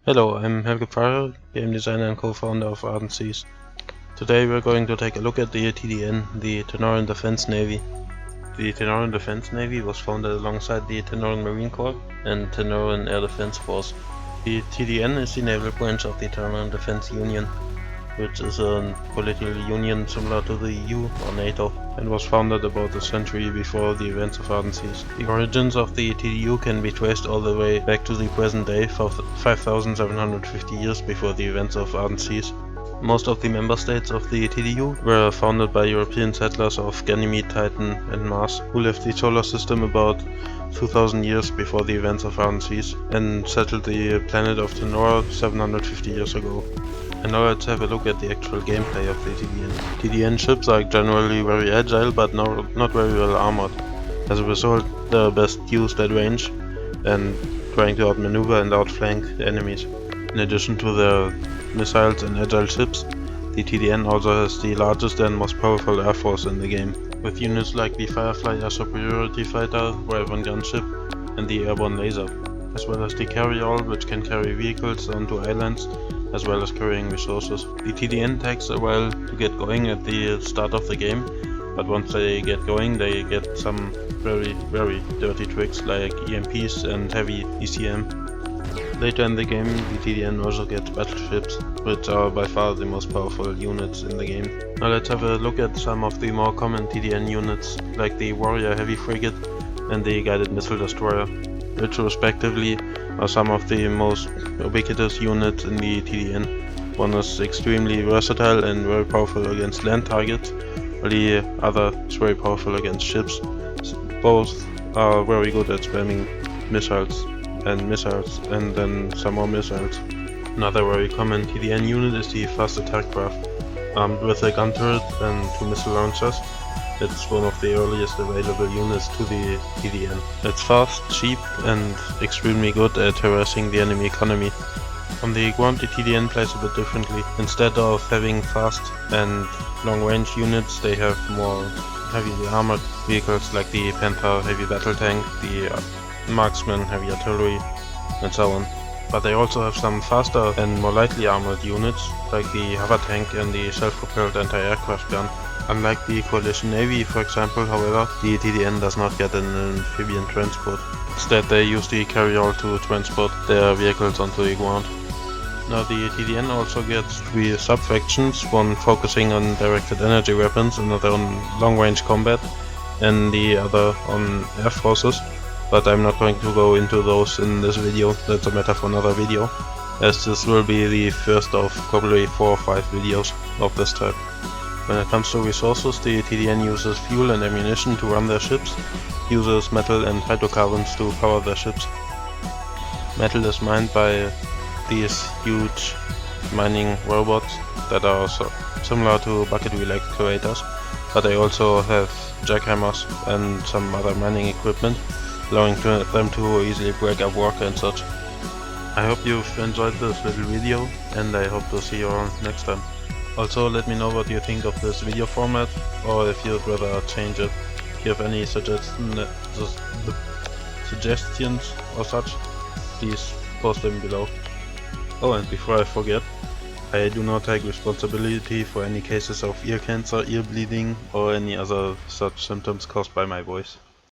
Hello, I'm Helge Pfarrer, game designer and co-founder of Ardent Seas. Today we're going to take a look at the TDN, the Tenorran Defense Navy. The Tenorran Defense Navy was founded alongside the Tenorran Marine Corps and Tenorran Air Defense Force. The TDN is the naval branch of the Tenorran Defense Union, which is a political union similar to the EU or NATO, and was founded about a century before the events of Ardent Seas. The origins of the TDU can be traced all the way back to the present day, 5,750 years before the events of Ardent Seas. Most of the member states of the TDU were founded by European settlers of Ganymede, Titan and Mars, who left the solar system about 2000 years before the events of Ardent Seas and settled the planet of Tenorra 750 years ago. And now let's have a look at the actual gameplay of the TDN. TDN ships are generally very agile but not very well armored. As a result, they are best used at range and trying to outmaneuver and outflank enemies. In addition to their missiles and agile ships, the TDN also has the largest and most powerful air force in the game, with units like the Firefly Air Superiority Fighter, Raven gunship and the Airborne Laser, as well as the Carryall, which can carry vehicles onto islands as well as carrying resources. The TDN takes a while to get going at the start of the game, but once they get going they get some very dirty tricks like EMPs and heavy ECM. Later in the game the TDN also gets battleships, which are by far the most powerful units in the game. Now let's have a look at some of the more common TDN units, like the Warrior Heavy Frigate and the Guided Missile Destroyer, which respectively are some of the most ubiquitous units in the TDN. One is extremely versatile and very powerful against land targets, while the other is very powerful against ships. Both are very good at spamming missiles and then some more missiles. Another very common TDN unit is the Fast Attack Craft, armed with a gun turret and 2 missile launchers. It's one of the earliest available units to the TDN. It's fast, cheap and extremely good at harassing the enemy economy. On the ground the TDN plays a bit differently. Instead of having fast and long range units, they have more heavily armored vehicles like the Panther heavy battle tank, the Marksman heavy artillery and so on. But they also have some faster and more lightly armored units like the hover tank and the self-propelled anti-aircraft gun. Unlike the Coalition Navy, for example, however, the TDN does not get an amphibian transport. Instead, they use the Carryall to transport their vehicles onto the ground. Now, the TDN also gets 3 sub-factions, one focusing on directed energy weapons, another on long-range combat, and the other on air forces. But I'm not going to go into those in this video, that's a matter for another video, as this will be the first of probably 4 or 5 videos of this type. When it comes to resources, the TDN uses fuel and ammunition to run their ships, uses metal and hydrocarbons to power their ships. Metal is mined by these huge mining robots that are similar to bucket wheel excavators, but they also have jackhammers and some other mining equipment, allowing them to easily break up rock and such. I hope you've enjoyed this little video and I hope to see you around next time. Also, let me know what you think of this video format, or if you'd rather change it. If you have any suggestions or such, please post them below. Oh, and before I forget, I do not take responsibility for any cases of ear cancer, ear bleeding, or any other such symptoms caused by my voice.